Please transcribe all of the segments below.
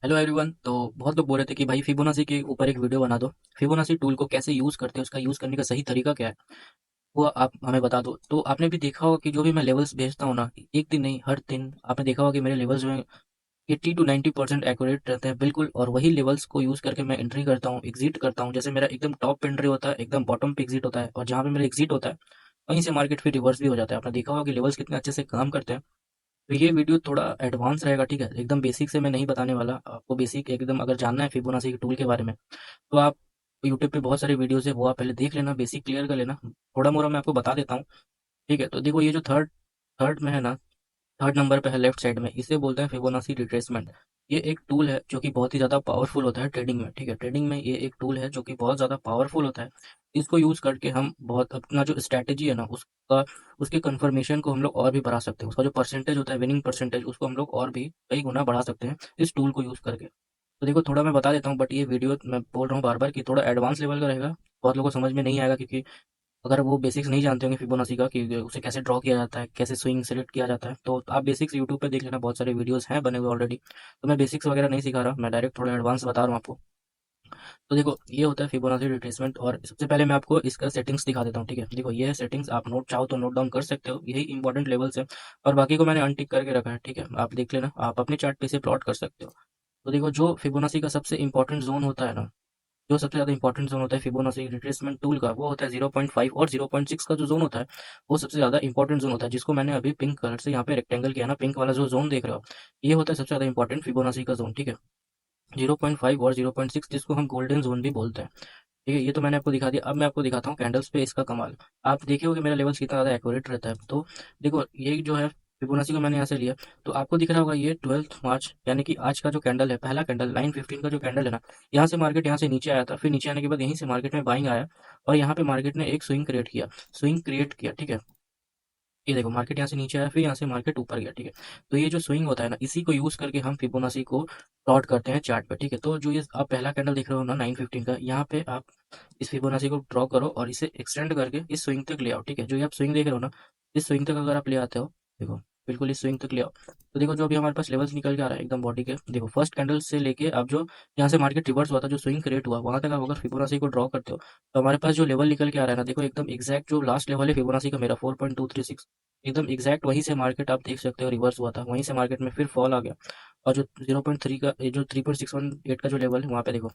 Hello everyone. तो बहुत लोग बोल रहे थे कि भाई फिबोनाची के ऊपर एक वीडियो बना दो। फिबोनाची टूल को कैसे यूज़ करते हैं, उसका यूज़ करने का सही तरीका क्या है, वो आप हमें बता दो। तो आपने भी देखा होगा कि जो भी मैं लेवल्स भेजता हूँ ना, एक दिन नहीं हर दिन आपने देखा होगा कि मेरे लेवल्स जो हैं 80 to 90% एक्यूरेट रहते हैं बिल्कुल। और वही लेवल्स को यूज़ करके मैं एंट्री करता हूँ, एग्जिट करता हूँ। जैसे मेरा एकदम टॉप पे एंट्री होता है, एकदम बॉटम पे एग्जिट होता है, और जहाँ पे मेरा एग्जिट होता है वहीं से मार्केट फिर रिवर्स भी हो जाता है। आपने देखा होगा कि लेवल्स कितने अच्छे से काम करते हैं। तो ये वीडियो थोड़ा एडवांस रहेगा, ठीक है। एकदम बेसिक से मैं नहीं बताने वाला आपको। बेसिक एकदम अगर जानना है फिबोनाची के टूल के बारे में, तो आप यूट्यूब पे बहुत सारे वीडियोस है, वो आप पहले देख लेना, बेसिक क्लियर कर लेना। थोड़ा मोड़ा मैं आपको बता देता हूँ, ठीक है। तो देखो, ये जो थर्ड थर्ड में है ना, थर्ड नंबर पे है लेफ्ट साइड में, इसे बोलते हैं फिबोनाची रिट्रेसमेंट। ये एक टूल है जो कि बहुत ही ज़्यादा पावरफुल होता है ट्रेडिंग में, ठीक है। ट्रेडिंग में ये एक टूल है जो कि बहुत ज़्यादा पावरफुल होता है। इसको यूज़ करके हम बहुत अपना जो स्ट्रैटेजी है ना, उसका उसके कन्फर्मेशन को हम लोग और भी बढ़ा सकते हैं। उसका जो परसेंटेज होता है, विनिंग परसेंटेज, उसको हम लोग और भी कई गुना बढ़ा सकते हैं इस टूल को यूज़ करके। तो देखो, थोड़ा मैं बता देता हूँ, बट ये वीडियो मैं बोल रहा हूँ बार बार कि थोड़ा एडवांस लेवल का रहेगा। बहुत लोगों को समझ में नहीं आएगा, क्योंकि अगर वो बेसिक्स नहीं जानते होंगे फिबोनाची का कि उसे कैसे ड्रॉ किया जाता है, कैसे स्विंग सेलेक्ट किया जाता है, तो आप बेसिक्स यूट्यूब पे देख लेना, बहुत सारे वीडियोस हैं बने हुए ऑलरेडी। तो मैं बेसिक्स वगैरह नहीं सिखा रहा, मैं डायरेक्ट थोड़ा एडवांस बता रहा हूँ आपको। तो देखो, ये होता है फिबोनाची रिट्रेसमेंट। और सबसे पहले मैं आपको इसका सेटिंग्स दिखा देता हूँ, ठीक है। देखो, ये है सेटिंग्स, आप नोट चाहो तो नोट डाउन कर सकते हो, यही इंपॉर्टेंट लेवल्स है। और बाकी को मैंने अनटिक करके रखा है, ठीक है। आप देख लेना, आप अपने चार्ट पे से प्लॉट कर सकते हो। तो देखो, जो फिबोनाची का सबसे इंपॉर्टेंट जोन होता है ना, जो सबसे ज़्यादा इंपॉर्टेंट जोन होता है फिबोनाची रिट्रेसमेंट टूल का, वो होता है 0.5 और 0.6 का जो जोन होता है, वो सबसे ज़्यादा इंपॉर्टेंट जोन होता है, जिसको मैंने अभी पिंक कलर से यहाँ पे रेक्टेंगल किया ना, पिंक वाला जो जोन देख रहे हो, ये होता है सबसे ज़्यादा इंपॉर्टेंट फिबोनाची का जोन, ठीक है। 0.5 और 0.6, जिसको हम गोल्डन जोन भी बोलते हैं, ठीक है। ये तो मैंने आपको दिखा दिया। अब मैं आपको दिखाता हूँ कैंडल्स पे इसका कमाल। आप देखे हो कि मेरा लेवल्स कितना ज़्यादा एक्यूरेट रहता है। तो देखो, ये जो है फिबोनाची को मैंने यहाँ से लिया, तो आपको दिख रहा होगा ये 12 मार्च, यानी कि आज का जो कैंडल है, पहला कैंडल 9:15 का जो कैंडल है ना, यहाँ से मार्केट यहाँ से नीचे आया था, फिर नीचे आने के बाद यहीं से मार्केट में बाइंग आया, और यहाँ पे मार्केट ने एक स्विंग क्रिएट किया, ठीक है। ये देखो, मार्केट यहाँ से नीचे आया, फिर यहाँ से मार्केट ऊपर गया, ठीक है। तो ये जो स्विंग होता है ना, इसी को यूज करके हम फिबोनाची को प्लॉट करते हैं चार्ट पे, ठीक है। तो जो ये आप पहला कैंडल देख रहे हो ना 9:15 का, यहाँ पे आप इस फिबोनाची को ड्रॉ करो और इसे एक्सटेंड करके इस स्विंग तक ले आओ, ठीक है। जो ये आप स्विंग देख रहे हो ना, इस स्विंग तक अगर आप ले आते हो, देखो, बिल्कुल इस स्विंग तक ले आओ। तो देखो, जो अभी हमारे पास लेवल्स निकल के आ रहा है एकदम बॉडी के, देखो फर्स्ट कैंडल से लेके अब जो यहाँ से मार्केट रिवर्स हुआ था, जो स्विंग क्रिएट हुआ, वहां तक आप अगर फिबोनाची को ड्रॉ करते हो, तो हमारे पास जो लेवल निकल के आ रहा है ना, देखो एकदम एग्जैक्ट जो लास्ट लेवल है फिबोनाची का मेरा 4.236, एकदम एग्जैक्ट वहीं से मार्केट आप देख सकते हो रिवर्स हुआ था, वहीं से मार्केट में फिर फॉल आ गया। और जो 0.3 का, ये जो 3.618 का जो लेवल है, वहाँ पे देखो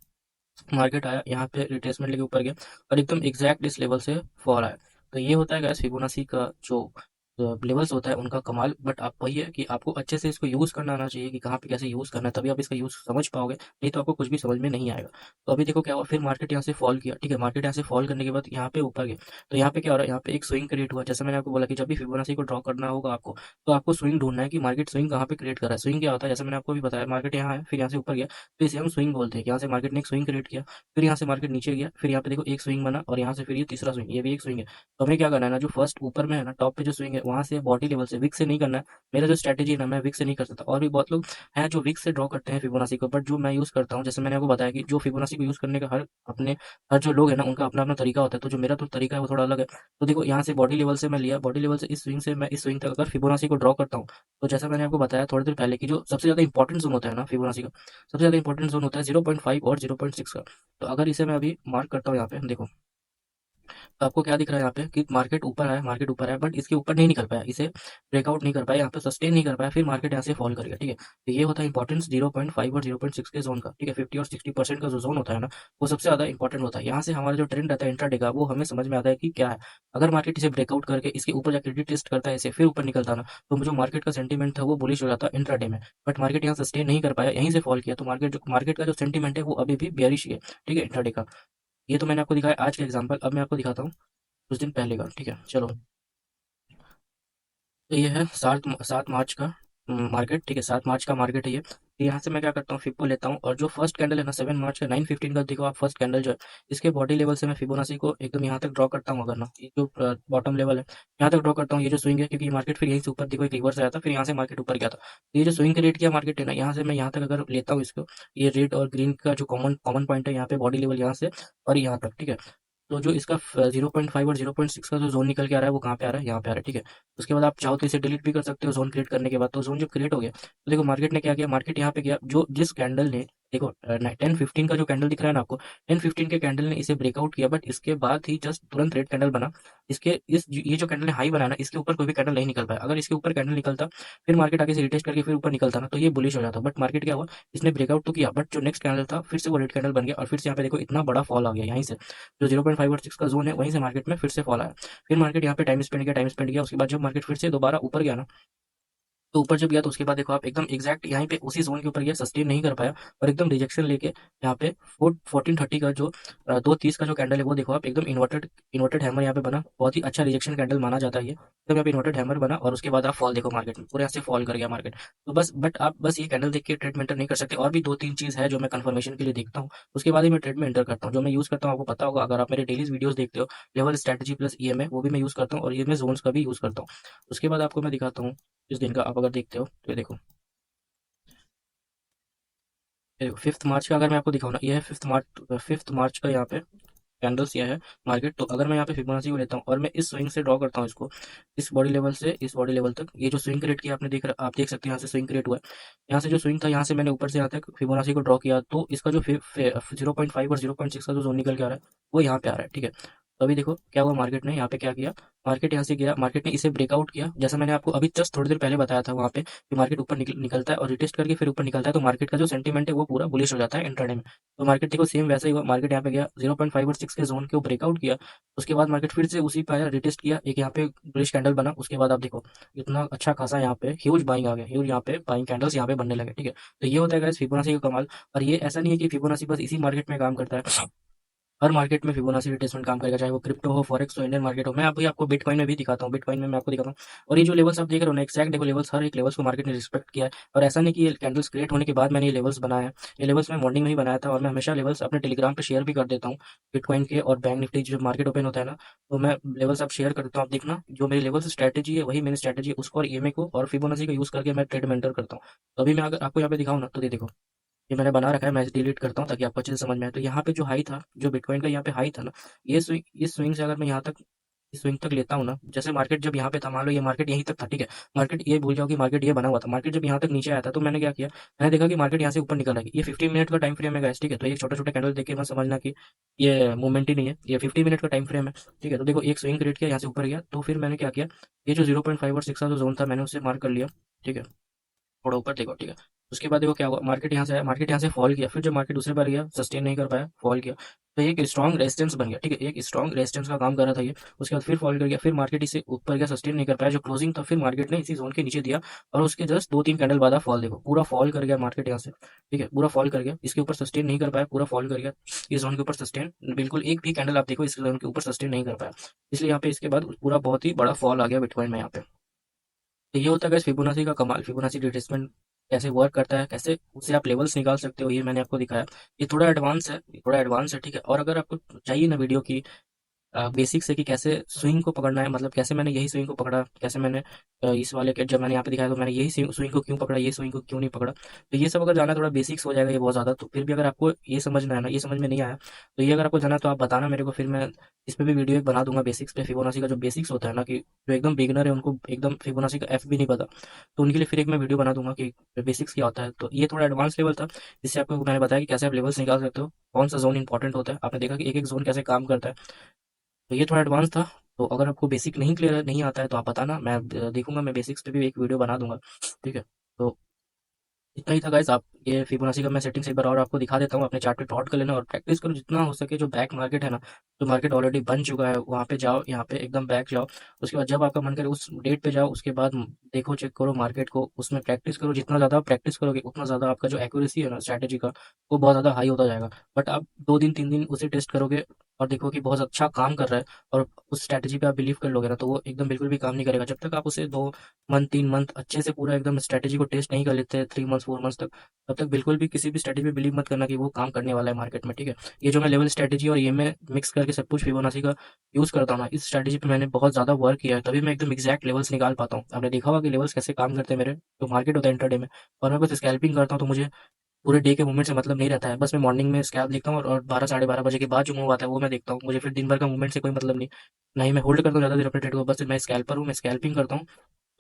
मार्केट आया, यहाँ पे रिट्रेसमेंट लेके ऊपर गया, और एकदम एग्जैक्ट इस लेवल से फॉल आया। तो ये होता है गैस फिबोनाची का जो लेवल्स होता है उनका कमाल। बट आप वही है कि आपको अच्छे से इसको यूज़ करना आना चाहिए, कि कहाँ पे कैसे यूज़ करना है, तभी आप इसका यूज़ समझ पाओगे, नहीं तो आपको कुछ भी समझ में नहीं आएगा। तो अभी देखो क्या हुआ, फिर मार्केट यहाँ से फॉल किया, ठीक है। मार्केट यहाँ से फॉल करने के बाद यहाँ पे ऊपर गया, तो यहाँ पे क्या हो रहा है, यहाँ पे एक स्विंग क्रिएट हुआ। जैसे मैंने आपको बोला कि जब भी फिबोनाची को ड्रॉ करना होगा आपको, तो आपको स्विंग ढूंढना है कि मार्केट स्विंग कहाँ पे क्रिएट कर रहा है। स्विंग क्या होता है, जैसे मैंने आपको भी बताया, मार्केट यहाँ है, फिर यहाँ से ऊपर गया, तो इसे हम स्विंग बोलते हैं कि यहाँ से मार्केट ने एक स्विंग क्रिएट किया, फिर यहाँ से मार्केट नीचे गया, फिर यहाँ पे देखो एक स्विंग बना, और यहाँ से फिर ये तीसरा स्विंग, ये भी एक स्विंग है। तो हमें क्या करना है ना, जो फर्स्ट ऊपर में है ना, टॉप पे जो स्विंग है, वहाँ से बॉडी लेवल से, विक से नहीं करना है। मेरा जो स्ट्रैटेजी है ना, मैं विक से नहीं कर सकता। और भी बहुत लोग हैं जो विक से ड्रॉ करते हैं फिबोनाची को, बट जो मैं यूज़ करता हूँ, जैसे मैंने आपको बताया कि जो फिबोनाची को यूज़ करने का हर जो लोग है ना, उनका अपना अपना तरीका होता है। तो जो मेरा तो तरीका है वो थोड़ा अलग है। तो देखो, यहाँ से बॉडी लेवल से मैं लिया, बॉडी लेवल से इस स्विंग से मैं इस स्विंग तक अगर फिबोनाची को ड्रॉ करता हूँ, तो जैसा मैंने आपको बताया थोड़ी देर पहले कि जो सबसे ज़्यादा इंपॉर्टेंट जोन होता है ना फिबोनाची का, सबसे ज़्यादा इंपॉर्टेंट जोन होता है 0.5 और 0.6 का। तो अगर इसे मैं अभी मार्क करता हूँ यहाँ पे, देखो, तो आपको क्या दिख रहा है यहाँ पे कि मार्केट ऊपर आया, बट इसके ऊपर नहीं निकल पाया, इसे ब्रेकआउट नहीं कर पाया, यहाँ पे सस्टेन नहीं कर पाया, फिर मार्केट यहाँ से फॉल कर गया, ठीक है। तो ये होता है इंपॉर्टेंस 0.5 और 0.6 के जोन का, ठीक है। 50 और 60% का जो जोन होता है ना, वो सबसे ज्यादा इंपॉर्टेंट होता है। यहाँ से हमारा जो ट्रेंड रहता है इंट्राडे का, वो हमें समझ में आता है कि क्या है। अगर मार्केट इसे ब्रेकआउट करके इसके ऊपर जाकर टेस्ट करता है, इसे फिर ऊपर निकलता ना, तो जो मार्केट का सेंटीमेंट था वो बुलिश हो जाता इंट्राडे में। बट मार्केट यहाँ सस्टेन नहीं कर पाया, यहीं से फॉल किया, तो मार्केट का जो सेंटीमेंट है वो अभी भी बेयरिश है, ठीक है, इंट्राडे का। ये तो मैंने आपको दिखाया आज का एग्जांपल। अब मैं आपको दिखाता हूँ कुछ दिन पहले का, ठीक है, चलो। तो ये है 7 मार्च का मार्केट, ठीक है, 7 मार्च का मार्केट है ये। तो यहाँ से मैं क्या करता हूँ, फिबो लेता हूँ, और जो फर्स्ट कैंडल है ना 7 मार्च का 9:15 का, देखो आप फर्स्ट कैंडल जो है, इसके बॉडी लेवल से मैं फिबोनाची को एकदम यहाँ तक ड्रॉ करता हूँ। अगर ना ये जो बॉटम लेवल है, यहाँ तक ड्रॉ करता हूँ, ये जो स्विंग है, क्योंकि मार्केट फिर यहीं से ऊपर देखो एक रिवर्स आया था, फिर यहाँ से मार्केट ऊपर गया था। तो ये जो स्विंग क्रिएट किया मार्केट है ना, यहाँ से मैं यहाँ तक अगर लेता हूँ इसको, ये रेड और ग्रीन का जो कॉमन कॉमन पॉइंट है यहाँ पे, बॉडी लेवल यहाँ से और यहाँ तक, ठीक है। तो जो इसका 0.5 और 0.6 का जो जोन निकल के आ रहा है वो कहाँ पे आ रहा है, यहाँ पे आ रहा है, ठीक है। उसके बाद आप चाहो तो इसे डिलीट भी कर सकते हो जोन क्रिएट करने के बाद। तो जोन जब क्रिएट हो गया तो देखो मार्केट ने क्या किया, मार्केट यहाँ पे गया, जो जिस कैंडल ने देखो 10-15 का जो कैंडल दिख रहा है ना आपको, 10-15 के कैंडल ने इसे ब्रेकआउट किया, बट इसके बाद ही जस्ट तुरंत रेड कैंडल बना। इसके इस ये जो कैंडल ने हाई बनाया ना, इसके ऊपर कोई भी कैंडल नहीं निकल पाया। अगर इसके ऊपर कैंडल निकलता फिर मार्केट आगे से रिटेस्ट करके फिर ऊपर निकलता ना, तो ये बुलिश हो जाता। बट मार्केट क्या हुआ, इसने ब्रेकआउट तो किया, बट जो नेक्स्ट कैंडल था फिर से वो रेड कैंडल बन गया, और फिर से यहाँ पे देखो इतना बड़ा फॉल आ गया। यहीं से जो 0.5 और 6 का जोन है वहीं से मार्केट में फिर से फॉल आया। फिर मार्केट यहाँ पे टाइम स्पेंड किया। उसके बाद जब मार्केट फिर से दोबारा ऊपर गया ना, तो ऊपर जब गया तो उसके बाद देखो आप एकदम एग्जैक्ट यहीं पे उसी जोन के ऊपर गया, सस्टेन नहीं कर पाया और एकदम रिजेक्शन लेके यहाँ पे 1430 का जो 230 का जो कैंडल है वो देखो आप, एकदम इन्वर्टेड इन्वर्टेड हैमर यहाँ पे बना। बहुत ही अच्छा रिजेक्शन कैंडल माना जाता है ये। तब यहाँ पे इन्वर्टेड हैमर बना और उसके बाद आप फॉल देखो मार्केट में, पूरे यहाँ से फॉल कर गया मार्केट। तो बस बट आप बस ये कैंडल देख के ट्रेड में एंटर नहीं कर सकते, और भी 2-3 चीज़ है जो मैं कंफर्मेशन के लिए देखता हूँ, उसके बाद ही मैं ट्रेड में एंटर करता हूँ। जो मैं यूज़ करता हूँ आपको पता होगा, अगर आप मेरे डेली वीडियोस देखते हो, लेवल स्ट्रेटजी प्लस ईएमए वो भी मैं यूज़ करता हूँ, और ये मैं जोन्स का भी यूज़ करता हूँ। उसके बाद आपको मैं दिखाता हूँ इस दिन का, आप अगर देखते हो तो ये देखो, 5 मार्च का अगर मैं आपको दिखाऊँ ना, ये है 5 मार्च का यहाँ पे कैंडल्स ये है मार्केट। तो अगर मैं यहाँ पे फिबोनाची को लेता हूँ और मैं इस स्विंग से ड्रॉ करता हूँ इसको, इस बॉडी लेवल से इस बॉडी लेवल तक, ये जो स्विंग क्रिएट किया आपने आप देख सकते हैं यहाँ से स्विंग क्रिएट हुआ है। यहाँ से जो स्विंग था यहाँ से मैंने ऊपर से यहाँ तक फिबोनाची को ड्रॉ किया, तो इसका जो 0.5 और 0.6 का जो जोन निकल के आ रहा है वो यहाँ पे आ रहा है, ठीक है। तो अभी देखो क्या हुआ, मार्केट ने यहाँ पे क्या किया, मार्केट यहाँ से गया, मार्केट ने इसे ब्रेकआउट किया, जैसा मैंने आपको अभी जस्ट थोड़ी देर पहले बताया था वहाँ पे कि मार्केट ऊपर निकलता है और रिटेस्ट करके फिर ऊपर निकलता है, तो मार्केट का जो सेंटीमेंट है वो पूरा बुलिश हो जाता है इंट्राडे में। तो मार्केट देखो सेम वैसा ही हुआ, मार्केट यहाँ पे गया 0.5 और 6 के जोन को ब्रेकआउट किया। उसके बाद मार्केट फिर से उसी पे आया, रिटेस्ट किया, एक यहाँ पे बुलिश कैंडल बना। उसके बाद आप देखो इतना अच्छा खासा यहाँ पे ह्यूज बाइंग आ गया, ह्यूज यहाँ पे बाइंग कैंडल्स यहाँ पे बनने लगे, ठीक है। तो ये होता है गाइस फिबोनाची का कमाल। और ये ऐसा नहीं है कि फिबोनाची बस इसी मार्केट में काम करता है, हर मार्केट में फिबोनाची रिट्रेसमेंट काम करेगा, चाहे वो क्रिप्टो हो, फॉरेक्स हो, इंडियन मार्केट हो। मैं आपको बिटकॉइन में भी दिखाता हूँ, बिटकॉइन में मैं आपको दिखाता हूँ। और ये जो लेवल्स आप देख रहे हो ना, एक्जैक्ट देखो लेवल्स, हर एक लेवल्स को मार्केट ने रिस्पेक्ट किया है। और ऐसा नहीं कि ये कैंडल्स क्रिएट होने के बाद मैंने ये लेवल्स बनाया है, ये लेवल्स मैं मॉर्निंग में ही बनाया था, और मैं हमेशा लेवल्स अपने टेलीग्राम पे शेयर भी कर देता हूँ बिटकॉइन के। और बैंक निफ्टी जो मार्केट ओपन होता है ना, तो मैं लेवल्स आप शेयर कर देता हूँ, आप देखना जो मेरी लेवल्स स्ट्रैटेजी है वही मेरी स्ट्रैटेजी है, उसको और ईएमए को और फिबोनाची का यूज करके मैं ट्रेड में एंटर करता हूँ। तो अभी मैं अगर आपको यहाँ पे दिखाऊँ ना, तो ये देखो ये मैंने बना रखा है, मैं डिलीट करता हूँ ताकि आपको अच्छे से समझ में आए। तो यहाँ पे जो हाई था, जो बिटकॉइन का यहाँ पे हाई था ना, ये स्विंग, इस स्विंग से अगर मैं यहाँ तक इस स्विंग तक लेता हूँ ना, जैसे मार्केट जब यहाँ पे था, मान लो ये मार्केट यहीं तक था, ठीक है। मार्केट ये भूल जाओ कि मार्केट ये बना हुआ था, मार्केट जब यहाँ तक नीचे आया था तो मैंने क्या किया, मैंने देखा कि मार्केट यहाँ से ऊपर निकल आएगी। ये 15 मिनट का टाइम फ्रेम है गाइस, ठीक है। तो ये छोटा छोटा कैंडल देख के मत समझना कि ये मूवमेंट ही नहीं है, ये 50 मिनट का टाइम फ्रेम है, ठीक है। तो देखो एक स्विंग क्रिएट किया, यहाँ से ऊपर गया, तो फिर मैंने क्या किया, ये जो 0.5 और 6 का जो जोन था मैंने उसे मार्क कर लिया, ठीक है। थोड़ा ऊपर देखो, ठीक है। उसके बाद देखो क्या हुआ, मार्केट यहाँ से आया, मार्केट यहाँ से फॉल किया, फिर जब मार्केट दूसरे बार गया सस्टेन नहीं कर पाया, फॉल किया, तो एक स्ट्रॉन्ग रेजिस्टेंस बन गया, ठीक है। एक स्ट्रॉन्ग रेजिस्टेंस का काम कर रहा था ये। उसके बाद फिर फॉल कर गया, फिर मार्केट इसे ऊपर गया, सस्टेन नहीं कर पाया, जो क्लोजिंग था फिर मार्केट ने इसी जोन के नीचे दिया। और उसके जस्ट 2-3 कैंडल बाद आप फॉल देखो, पूरा फॉल कर गया मार्केट यहाँ से, ठीक है। पूरा फॉल कर गया, इसके ऊपर सस्टेन नहीं कर पाया, पूरा फॉल कर गया इस जोन के ऊपर सस्टेन, बिल्कुल एक भी कैंडल आप देखो इस जोन के ऊपर सस्टेन नहीं कर पाया। इसलिए यहाँ पे इसके बाद पूरा बहुत ही बड़ा फॉल आ गया बिटकॉइन में यहाँ पे। तो ये होता है गाइस फिबोनाची का कमाल, फिबोनाची रिट्रेसमेंट कैसे वर्क करता है, कैसे उससे आप लेवल्स निकाल सकते हो, ये मैंने आपको दिखाया। ये थोड़ा एडवांस है, ये थोड़ा एडवांस है, ठीक है। और अगर आपको चाहिए ना वीडियो की बेसिक से कि कैसे स्विंग को पकड़ना है, मतलब कैसे मैंने यही स्विंग को पकड़ा, कैसे मैंने इस वाले के जब मैंने यहाँ पे दिखाया तो मैंने यही स्विंग को क्यों पकड़ा, ये स्विंग को क्यों नहीं पकड़ा, तो ये सब अगर जाना थोड़ा बेसिक्स हो जाएगा ये बहुत ज़्यादा। तो फिर भी अगर आपको ये समझना है ना, ये समझ में नहीं आया, तो ये अगर आपको जाना तो आप बताना मेरे को, फिर मैं इस पे भी वीडियो एक बना दूंगा बेसिक्स पे। फिबोनाची का जो बेसिक्स होता है ना, कि जो एकदम बिगनर है उनको एकदम फिबोनाची का एफ भी नहीं पता, तो उनके लिए फिर एक मैं वीडियो बना दूंगा कि बेसिक्स क्या होता है। तो ये थोड़ा एडवांस लेवल था, जिससे आपको मैंने बताया कि कैसे आप लेवल्स निकाल सकते हो, कौन सा जोन इंपॉर्टेंट होता है, आपने देखा कि एक एक जोन कैसे काम करता है। तो ये थोड़ा एडवांस था। तो अगर आपको बेसिक नहीं क्लियर नहीं आता है तो आप बताना, मैं देखूंगा, मैं बेसिक्स पे भी एक वीडियो बना दूंगा, ठीक है। तो इतना ही था गाइस। आप ये फिबोनाची का मैं सेटिंग्स एक बार और आपको दिखा देता हूँ, अपने चार्ट पे प्लॉट कर लेना और प्रैक्टिस करो जितना हो सके। जो बैक मार्केट है ना, जो मार्केट ऑलरेडी बन चुका है वहाँ पे जाओ, यहाँ पे एकदम बैक जाओ। उसके बाद जब आपका मन करे उस डेट पे जाओ, उसके बाद देखो, चेक करो मार्केट को, उसमें प्रैक्टिस करो। जितना ज़्यादा आप प्रैक्टिस करोगे उतना ज़्यादा आपका जो एक्यूरेसी है ना स्ट्रैटेजी का, वो बहुत ज़्यादा हाई होता जाएगा। बट आप 2 दिन 3 दिन उसे टेस्ट करोगे और देखो कि बहुत अच्छा काम कर रहा है, और उस स्ट्रैटेजी पे आप बिलीव कर लोगे ना, तो वो एकदम बिल्कुल भी काम नहीं करेगा। जब तक आप उसे 2 मंथ 3 मंथ अच्छे से पूरा एकदम स्ट्रैटेजी को टेस्ट नहीं कर लेते, 3 मंथ्स 4 मंथ्स तक, तब तक बिल्कुल भी किसी भी स्ट्रैटेजी पे बिलीव मत करना कि वो काम करने वाला है मार्केट में, ठीक है। ये जो मैं लेवल स्ट्रैटेजी और ये मैं मिक्स करके सब कुछ फिबोनाची का यूज़ करता हूँ ना, इस स्ट्रैटेजी पे मैंने बहुत ज़्यादा वर्क किया है, तभी मैं एकदम एग्जैक्ट लेवल्स निकाल पाता हूँ। आपने देखा होगा कि लेवल्स कैसे काम करते हैं मेरे, जो मार्केट होता है इंटरडे में, और मैं बस स्कैल्पिंग करता हूँ, तो मुझे पूरे डे के मूवमेंट से मतलब नहीं रहता है। बस मैं मॉर्निंग में स्कैल्प देखता हूँ और 12 साढ़े 12 बजे के बाद जो मूव आता है वो मैं देखता हूँ। मुझे फिर दिन भर का मूवमेंट से कोई मतलब नहीं। ना ही मैं होल्ड करता हूँ ज़्यादा देर अपने ट्रेड को, बस मैं स्कैल्पर हूँ, मैं स्कैल्पिंग करता हूँ।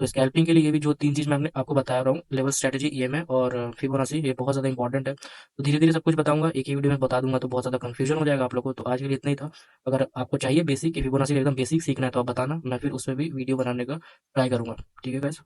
तो स्कैल्पिंग के लिए ये भी जो 3 चीज़ मैं आपने आपको बता रहा हूँ, लेवल स्ट्रैटेजी, ईएमए और फिबोनाची, ये बहुत ज़्यादा इंपॉर्टेंट है। तो धीरे-धीरे सब कुछ बताऊँगा, एक ही वीडियो में बता दूँगा तो बहुत ज़्यादा कन्फ्यूजन हो जाएगा आप लोगों को। तो आज के लिए इतना ही था। अगर आपको चाहिए बेसिक, फिबोनाची एकदम बेसिक सीखना है तो आप बताना, मैं फिर उसमें भी वीडियो बनाने का ट्राई करूँगा। ठीक है गाइस?